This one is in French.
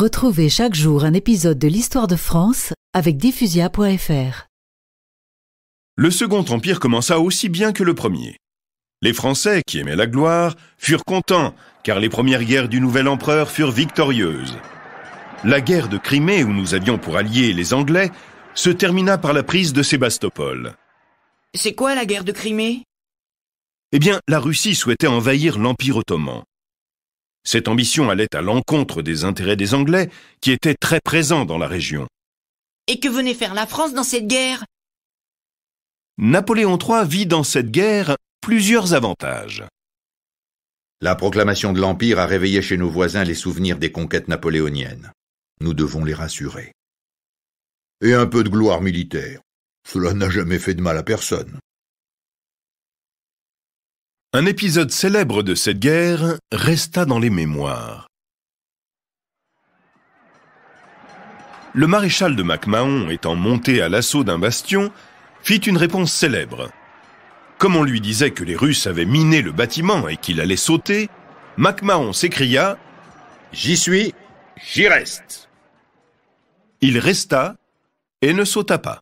Retrouvez chaque jour un épisode de l'Histoire de France avec diffusia.fr. Le Second Empire commença aussi bien que le premier. Les Français, qui aimaient la gloire, furent contents, car les premières guerres du nouvel empereur furent victorieuses. La guerre de Crimée, où nous avions pour alliés les Anglais, se termina par la prise de Sébastopol. C'est quoi la guerre de Crimée? Eh bien, la Russie souhaitait envahir l'Empire ottoman. Cette ambition allait à l'encontre des intérêts des Anglais, qui étaient très présents dans la région. Et que venait faire la France dans cette guerre? Napoléon III vit dans cette guerre plusieurs avantages. La proclamation de l'Empire a réveillé chez nos voisins les souvenirs des conquêtes napoléoniennes. Nous devons les rassurer. Et un peu de gloire militaire. Cela n'a jamais fait de mal à personne. Un épisode célèbre de cette guerre resta dans les mémoires. Le maréchal de MacMahon, étant monté à l'assaut d'un bastion, fit une réponse célèbre. Comme on lui disait que les Russes avaient miné le bâtiment et qu'il allait sauter, MacMahon s'écria « J'y suis, j'y reste !» Il resta et ne sauta pas.